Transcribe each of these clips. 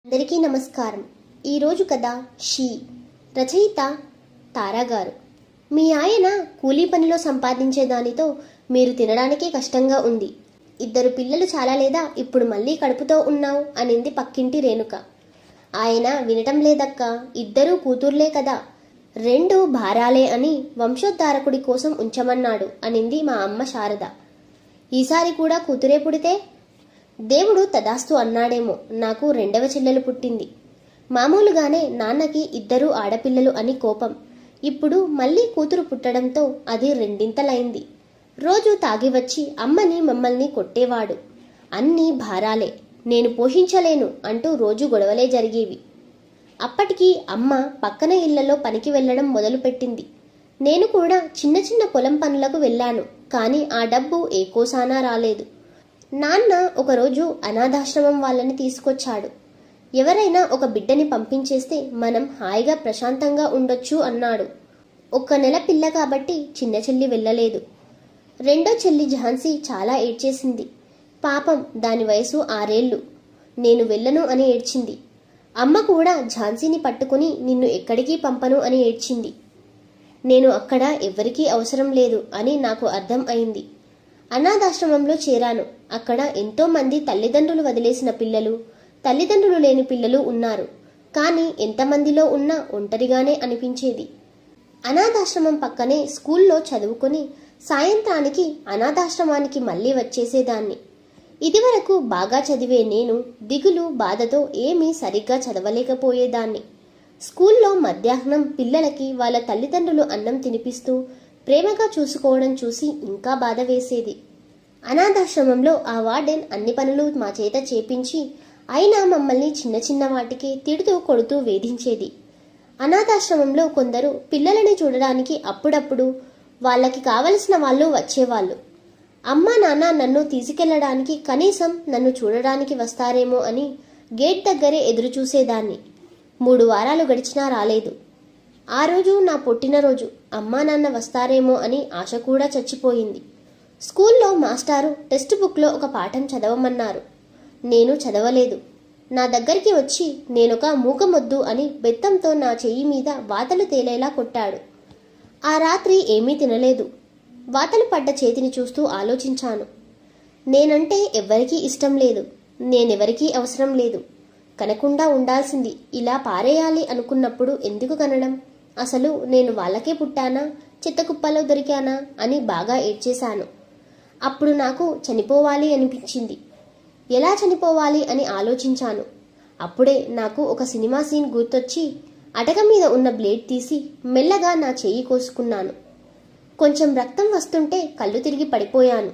అందరికీ నమస్కారం. ఈరోజు కథ షీ. రచయిత తారాగారు. మీ ఆయన కూలీ పనిలో సంపాదించే దానితో మీరు తినడానికే కష్టంగా ఉంది. 2 పిల్లలు చాలా లేదా, ఇప్పుడు మళ్ళీ కడుపుతో ఉన్నావు అనింది పక్కింటి రేణుక. ఆయన వినటం లేదక్క, 2 కూతుర్లే కదా, 2 భారాలే అని వంశోద్ధారకుడి కోసం ఉంచమన్నాడు అనింది మా అమ్మ శారద. ఈసారి కూడా కూతురే పుడితే దేవుడు తదాస్తు అన్నాడేమో. నాకు 2వ చెల్లెలు పుట్టింది. మామూలుగానే నాన్నకి 2 ఆడపిల్లలు అని కోపం. ఇప్పుడు మళ్ళీ కూతురు పుట్టడంతో అది 2 రోజు తాగి వచ్చి అమ్మని మమ్మల్ని కొట్టేవాడు. అన్నీ భారాలే, నేను పోషించలేను అంటూ రోజు గొడవలే జరిగేవి. అప్పటికి అమ్మ పక్కన ఇళ్లలో పనికి వెళ్లడం మొదలుపెట్టింది. నేను కూడా చిన్న చిన్న పొలం పనులకు వెళ్ళాను. కానీ ఆ డబ్బు ఏ కోసానా రాలేదు. నాన్న ఒకరోజు అనాథాశ్రమం వాళ్ళని తీసుకొచ్చాడు. ఎవరైనా ఒక బిడ్డని పంపించేస్తే మనం హాయిగా ప్రశాంతంగా ఉండొచ్చు అన్నాడు. 1 నెల పిల్ల కాబట్టి చిన్న చెల్లి వెళ్ళలేదు. 2వ చెల్లి ఝాన్సీ చాలా ఏడ్చేసింది. పాపం, దాని వయసు 6 ఏళ్లు. నేను వెళ్ళను అని ఏడ్చింది. అమ్మ కూడా ఝాన్సీని పట్టుకుని నిన్ను ఎక్కడికి పంపను అని ఏడ్చింది. నేను అక్కడ ఎవ్వరికీ అవసరం లేదు అని నాకు అర్థం అయింది. అనాథాశ్రమంలో చేరాను. అక్కడ ఎంతో మంది తల్లిదండ్రులు వదిలేసిన పిల్లలు, తల్లిదండ్రులు లేని పిల్లలు ఉన్నారు. కానీ ఎంతమందిలో ఉన్నా ఒంటరిగానే అనిపించేది. అనాథాశ్రమం పక్కనే స్కూల్లో చదువుకుని సాయంత్రానికి అనాథాశ్రమానికి మళ్ళీ వచ్చేసేదాన్ని. ఇదివరకు బాగా చదివే నేను దిగులు, బాధతో ఏమీ సరిగ్గా చదవలేకపోయేదాన్ని. స్కూల్లో మధ్యాహ్నం పిల్లలకి వాళ్ళ తల్లిదండ్రులు అన్నం తినిపిస్తూ ప్రేమగా చూసుకోవడం చూసి ఇంకా బాధ వేసేది. అనాథాశ్రమంలో ఆ వార్డెన్ అన్ని పనులు మా చేత చేపించి అయినా మమ్మల్ని చిన్న చిన్న వాటికి తిడుతూ కొడుతూ వేధించేది. అనాథాశ్రమంలో కొందరు పిల్లలని చూడడానికి అప్పుడప్పుడు వాళ్ళకి కావలసిన వాళ్ళు వచ్చేవాళ్ళు. అమ్మా నాన్న నన్ను తీసుకెళ్లడానికి, కనీసం నన్ను చూడడానికి వస్తారేమో అని గేట్ దగ్గరే ఎదురు చూసేదాన్ని. 3 వారాలు గడిచినా రాలేదు. ఆ రోజు నా పుట్టినరోజు. అమ్మా నాన్న వస్తారేమో అని ఆశ కూడా చచ్చిపోయింది. స్కూల్లో మాస్టారు టెక్స్ట్ బుక్లో ఒక పాఠం చదవమన్నారు. నేను చదవలేదు. నా దగ్గరికి వచ్చి నేనొక మూకమొద్దు అని బెత్తంతో నా చెయ్యి మీద వాతలు తేలేలా కొట్టాడు. ఆ రాత్రి ఏమీ తినలేదు. వాతలు పడ్డ చేతిని చూస్తూ ఆలోచించాను. నేనంటే ఎవ్వరికీ ఇష్టం లేదు, నేనెవరికీ అవసరం లేదు. కనకుండా ఉండాల్సింది. ఇలా పారేయాలి అనుకున్నప్పుడు ఎందుకు కనడం? అసలు నేను వాళ్ళకే పుట్టానా, చిత్తకుప్పలో దొరికానా అని బాగా ఏడ్చేశాను. అప్పుడు నాకు చనిపోవాలి అనిపించింది. ఎలా చనిపోవాలి అని ఆలోచించాను. అప్పుడే నాకు ఒక సినిమా సీన్ గుర్తొచ్చి అటక మీద ఉన్న బ్లేడ్ తీసి మెల్లగా నా చెయ్యి కోసుకున్నాను. కొంచెం రక్తం వస్తుంటే కళ్ళు తిరిగి పడిపోయాను.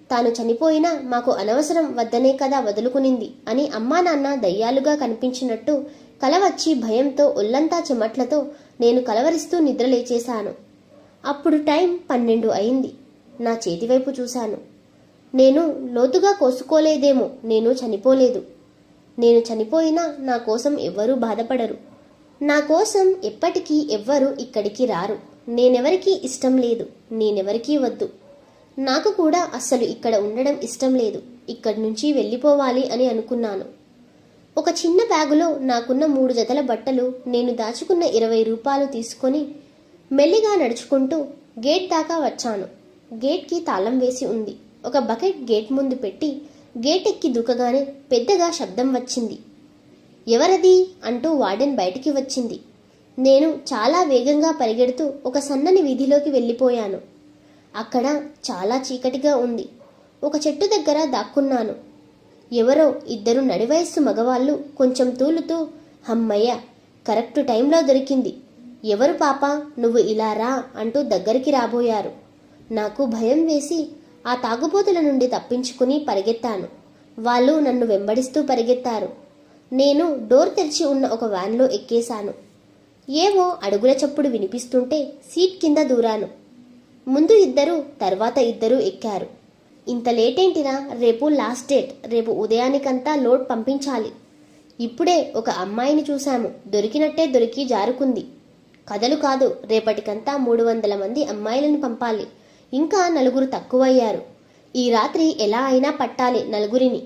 తాను చనిపోయినా మాకు అనవసరం వద్దనే కదా వదులుకునింది అని అమ్మా నాన్న దయ్యాలుగా కనిపించినట్టు కల వచ్చి భయంతో ఒళ్లంతా చెమట్లతో నేను కలవరిస్తూ నిద్రలేచేశాను. అప్పుడు టైం 12 అయింది. నా చేతివైపు చూశాను. నేను లోతుగా కోసుకోలేదేమో, నేను చనిపోలేదు. నేను చనిపోయినా నా కోసం ఎవ్వరూ బాధపడరు. నా కోసం ఎప్పటికీ ఎవ్వరూ ఇక్కడికి రారు. నేనెవరికీ ఇష్టం లేదు, నేనెవరికీ వద్దు. నాకు కూడా అస్సలు ఇక్కడ ఉండడం ఇష్టం లేదు. ఇక్కడి నుంచి వెళ్ళిపోవాలి అని అనుకున్నాను. ఒక చిన్న బ్యాగులో నాకున్న 3 జతల బట్టలు, నేను దాచుకున్న 20 రూపాయలు తీసుకొని మెల్లిగా నడుచుకుంటూ గేట్ దాకా వచ్చాను. గేట్కి తాళం వేసి ఉంది. ఒక బకెట్ గేట్ ముందు పెట్టి గేట్ ఎక్కి దూకగానే పెద్దగా శబ్దం వచ్చింది. ఎవరది అంటూ వార్డెన్ బయటికి వచ్చింది. నేను చాలా వేగంగా పరిగెడుతూ ఒక సన్నని వీధిలోకి వెళ్ళిపోయాను. అక్కడ చాలా చీకటిగా ఉంది. ఒక చెట్టు దగ్గర దాక్కున్నాను. ఎవరో 2 నడివయస్సు మగవాళ్ళు కొంచెం తూలుతూ, హమ్మయ్య, కరెక్ట్ టైంలో దొరికింది. ఎవరు పాపా, నువ్వు ఇలా రా అంటూ దగ్గరికి రాబోయారు. నాకు భయం వేసి ఆ తాగుబోతుల నుండి తప్పించుకుని పరిగెత్తాను. వాళ్ళు నన్ను వెంబడిస్తూ పరిగెత్తారు. నేను డోర్ తెరిచి ఉన్న ఒక వ్యాన్లో ఎక్కేశాను. ఏవో అడుగుల చప్పుడు వినిపిస్తుంటే సీట్ కింద దూరాను. ముందు 2, తర్వాత 2 ఎక్కారు. ఇంత లేటేంటిరా, రేపు లాస్ట్ డేట్, రేపు ఉదయానికంతా లోడ్ పంపించాలి. ఇప్పుడే ఒక అమ్మాయిని చూశాము, దొరికినట్టే దొరికి జారుకుంది. కథలు కాదు, రేపటికంతా 300 మంది అమ్మాయిలను పంపాలి. ఇంకా 4 తక్కువయ్యారు. ఈ రాత్రి ఎలా అయినా పట్టాలి 4.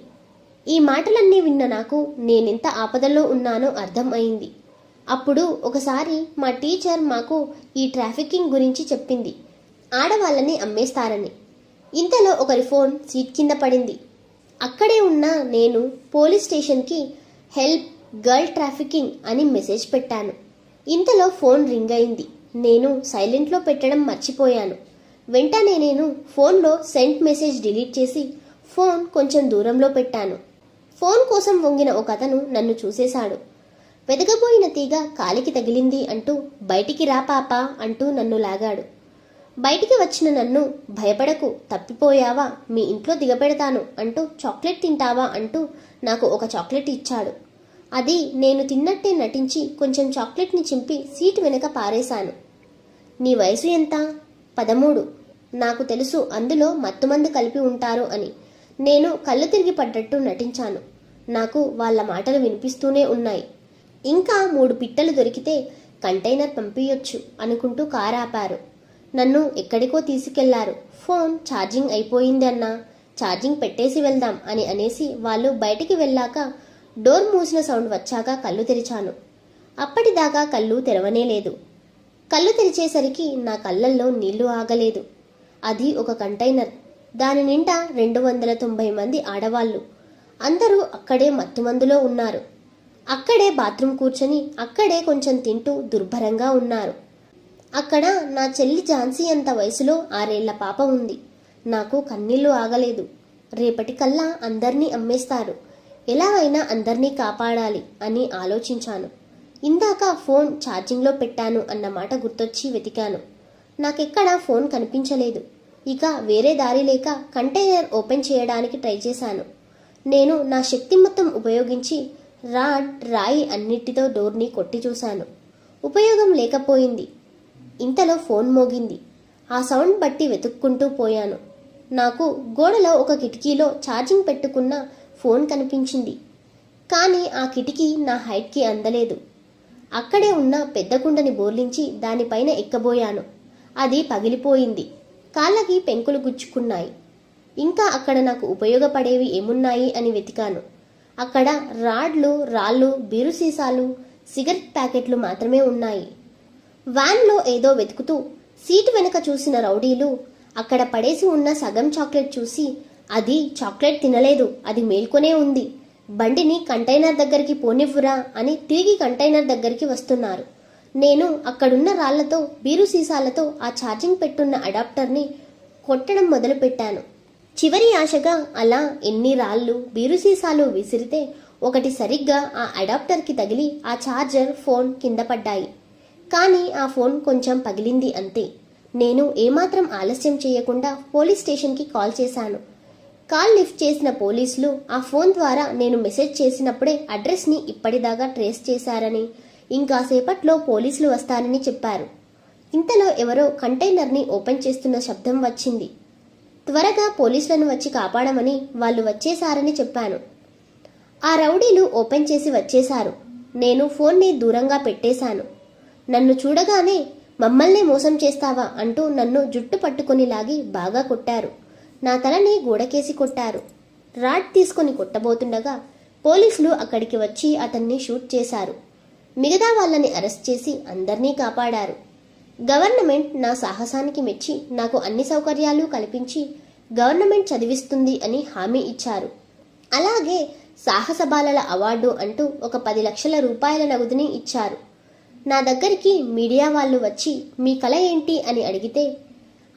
ఈ మాటలన్నీ విన్న నాకు నేనెంత ఆపదలో ఉన్నానో అర్థం అయింది. అప్పుడు ఒకసారి మా టీచర్ మాకు ఈ ట్రాఫికింగ్ గురించి చెప్పింది. ఆడవాళ్ళని అమ్మేస్తారని. ఇంతలో ఒకరి ఫోన్ సీట్ కింద పడింది. అక్కడే ఉన్న నేను పోలీస్ స్టేషన్కి హెల్ప్ గర్ల్ ట్రాఫికింగ్ అని మెసేజ్ పెట్టాను. ఇంతలో ఫోన్ రింగ్ అయింది. నేను సైలెంట్లో పెట్టడం మర్చిపోయాను. వెంటనే నేను ఫోన్లో సెంట్ మెసేజ్ డిలీట్ చేసి ఫోన్ కొంచెం దూరంలో పెట్టాను. ఫోన్ కోసం వంగిన ఒక అతను నన్ను చూసేశాడు. వెదగబోయిన తీగ కాలికి తగిలింది అంటూ బయటికి రా పాపా అంటూ నన్ను లాగాడు. బయటికి వచ్చిన నన్ను భయపడకు, తప్పిపోయావా, మీ ఇంట్లో దిగబెడతాను అంటూ చాక్లెట్ తింటావా అంటూ నాకు ఒక చాక్లెట్ ఇచ్చాడు. అది నేను తిన్నట్టే నటించి కొంచెం చాక్లెట్ని చింపి సీటు వెనక పారేశాను. నీ వయసు ఎంత? 13. నాకు తెలుసు అందులో మత్తుమందు కలిపి ఉంటారు అని. నేను కళ్ళు తిరిగి పడ్డట్టు నటించాను. నాకు వాళ్ళ మాటలు వినిపిస్తూనే ఉన్నాయి. ఇంకా 3 పిట్టలు దొరికితే కంటైనర్ పంపించొచ్చు అనుకుంటూ కారు ఆపారు. నన్ను ఎక్కడికో తీసుకెళ్లారు. ఫోన్ ఛార్జింగ్ అయిపోయింది అన్నా, ఛార్జింగ్ పెట్టేసి వెళ్దాం అని అనేసి వాళ్ళు బయటికి వెళ్ళాక డోర్ మూసిన సౌండ్ వచ్చాక కళ్ళు తెరిచాను. అప్పటిదాకా కళ్ళు తెరవనే లేదు. కళ్ళు తెరిచేసరికి నా కళ్ళల్లో నీళ్లు ఆగలేదు. అది ఒక కంటైనర్. దాని నిండా 290 మంది ఆడవాళ్ళు. అందరూ అక్కడే మత్తుమందులో ఉన్నారు. అక్కడే బాత్రూమ్ కూర్చొని అక్కడే కొంచెం తింటూ దుర్భరంగా ఉన్నారు. అక్కడ నా చెల్లి ఝాన్సీ అంత వయసులో 6 ఏళ్ల పాప ఉంది. నాకు కన్నీళ్లు ఆగలేదు. రేపటికల్లా అందర్నీ అమ్మేస్తారు, ఎలాగైనా అందర్నీ కాపాడాలి అని ఆలోచించాను. ఇందాక ఫోన్ ఛార్జింగ్లో పెట్టాను అన్న మాట గుర్తొచ్చి వెతికాను. నాకెక్కడా ఫోన్ కనిపించలేదు. ఇక వేరే దారి లేక కంటైనర్ ఓపెన్ చేయడానికి ట్రై చేశాను. నేను నా శక్తి మొత్తం ఉపయోగించి రాయి అన్నిటితో డోర్ని కొట్టి చూశాను. ఉపయోగం లేకపోయింది. ఇంతలో ఫోన్ మోగింది. ఆ సౌండ్ బట్టి వెతుక్కుంటూ పోయాను. నాకు గోడలో ఒక కిటికీలో ఛార్జింగ్ పెట్టుకున్న ఫోన్ కనిపించింది. కానీ ఆ కిటికీ నా హైట్కి అందలేదు. అక్కడే ఉన్న పెద్ద కుండని బోర్లించి దానిపైన ఎక్కబోయాను. అది పగిలిపోయింది. కాళ్ళకి పెంకులు గుచ్చుకున్నాయి. ఇంకా అక్కడ నాకు ఉపయోగపడేవి ఏమున్నాయి అని వెతికాను. అక్కడ రాళ్ళు, బీరు సీసాలు, సిగరెట్ ప్యాకెట్లు మాత్రమే ఉన్నాయి. వ్యాన్లో ఏదో వెతుకుతూ సీటు వెనక చూసిన రౌడీలు అక్కడ పడేసి ఉన్న సగం చాక్లెట్ చూసి, అది చాక్లెట్ తినలేదు, అది మేల్కొనే ఉంది, బండిని కంటైనర్ దగ్గరికి పోనివ్వురా అని తిరిగి కంటైనర్ దగ్గరికి వస్తున్నారు. నేను అక్కడున్న రాళ్లతో, బీరు సీసాలతో ఆ ఛార్జింగ్ పెట్టున్న అడాప్టర్ని కొట్టడం మొదలుపెట్టాను. చివరి ఆశగా అలా ఎన్ని రాళ్ళు, బీరు సీసాలు విసిరితే ఒకటి సరిగ్గా ఆ అడాప్టర్కి తగిలి ఆ ఛార్జర్, ఫోన్ కింద పడ్డాయి. కానీ ఆ ఫోన్ కొంచెం పగిలింది అంతే. నేను ఏమాత్రం ఆలస్యం చేయకుండా పోలీస్ స్టేషన్కి కాల్ చేశాను. కాల్ లిఫ్ట్ చేసిన పోలీసులు ఆ ఫోన్ ద్వారా నేను మెసేజ్ చేసినప్పుడే అడ్రస్ని ఇప్పటిదాకా ట్రేస్ చేశారని, ఇంకాసేపట్లో పోలీసులు వస్తారని చెప్పారు. ఇంతలో ఎవరో కంటైనర్ని ఓపెన్ చేస్తున్న శబ్దం వచ్చింది. త్వరగా పోలీసులను వచ్చి కాపాడమని వాళ్ళు వచ్చేశారని చెప్పాను. ఆ రౌడీలు ఓపెన్ చేసి వచ్చేశారు. నేను ఫోన్ని దూరంగా పెట్టేశాను. నన్ను చూడగానే మమ్మల్నే మోసం చేస్తావా అంటూ నన్ను జుట్టు పట్టుకొని లాగి బాగా కొట్టారు. నా తలని గోడకేసి కొట్టారు. రాడ్ తీసుకొని కొట్టబోతుండగా పోలీసులు అక్కడికి వచ్చి అతన్ని షూట్ చేశారు. మిగతా వాళ్ళని అరెస్ట్ చేసి అందర్నీ కాపాడారు. గవర్నమెంట్ నా సాహసానికి మెచ్చి నాకు అన్ని సౌకర్యాలు కల్పించి గవర్నమెంట్ చదివిస్తుంది అని హామీ ఇచ్చారు. అలాగే సాహస బాలల అవార్డు అంటూ ఒక 10 లక్షల రూపాయల నగదుని ఇచ్చారు. నా దగ్గరికి మీడియా వాళ్ళు వచ్చి మీ కల ఏంటి అని అడిగితే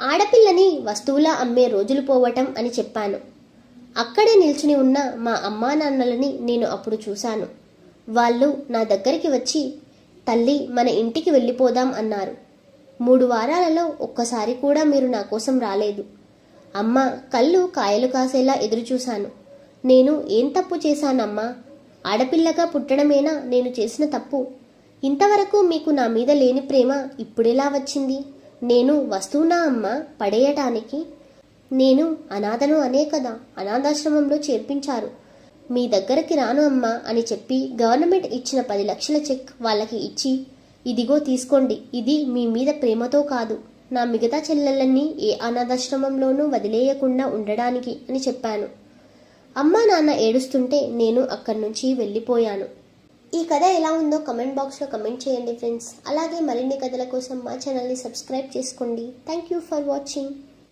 ఆడపిల్లని వస్తువులా అమ్మే రోజులు పోవటం అని చెప్పాను. అక్కడే నిల్చుని ఉన్న మా అమ్మా నాన్నలని నేను అప్పుడు చూశాను. వాళ్ళు నా దగ్గరికి వచ్చి తల్లి మన ఇంటికి వెళ్ళిపోదాం అన్నారు. 3 వారాలలో ఒక్కసారి కూడా మీరు నా కోసం రాలేదు. అమ్మ కళ్ళు కాయలు కాసేలా ఎదురుచూశాను. నేను ఏం తప్పు చేశానమ్మా? ఆడపిల్లగా పుట్టడమేనా నేను చేసిన తప్పు? ఇంతవరకు మీకు నా మీద లేని ప్రేమ ఇప్పుడెలా వచ్చింది? నేను వస్తువునా అమ్మ పడేయటానికి? నేను అనాథను అనే కదా అనాథాశ్రమంలో చేర్పించారు. మీ దగ్గరికి రాను అమ్మా అని చెప్పి గవర్నమెంట్ ఇచ్చిన 10 లక్షల చెక్ వాళ్ళకి ఇచ్చి, ఇదిగో తీసుకోండి, ఇది మీ మీద ప్రేమతో కాదు, నా మిగతా చెల్లెళ్ళన్నీ ఏ అనాథాశ్రమంలోనూ వదిలేయకుండా ఉండడానికి అని చెప్పాను. అమ్మా నాన్న ఏడుస్తుంటే నేను అక్కడి నుంచి వెళ్ళిపోయాను. ఈ కథ ఎలా ఉందో కమెంట్ బాక్స్లో కమెంట్ చేయండి ఫ్రెండ్స్. అలాగే మరిన్ని కథల కోసం మా ఛానల్ని సబ్స్క్రైబ్ చేసుకోండి. Thank you for watching.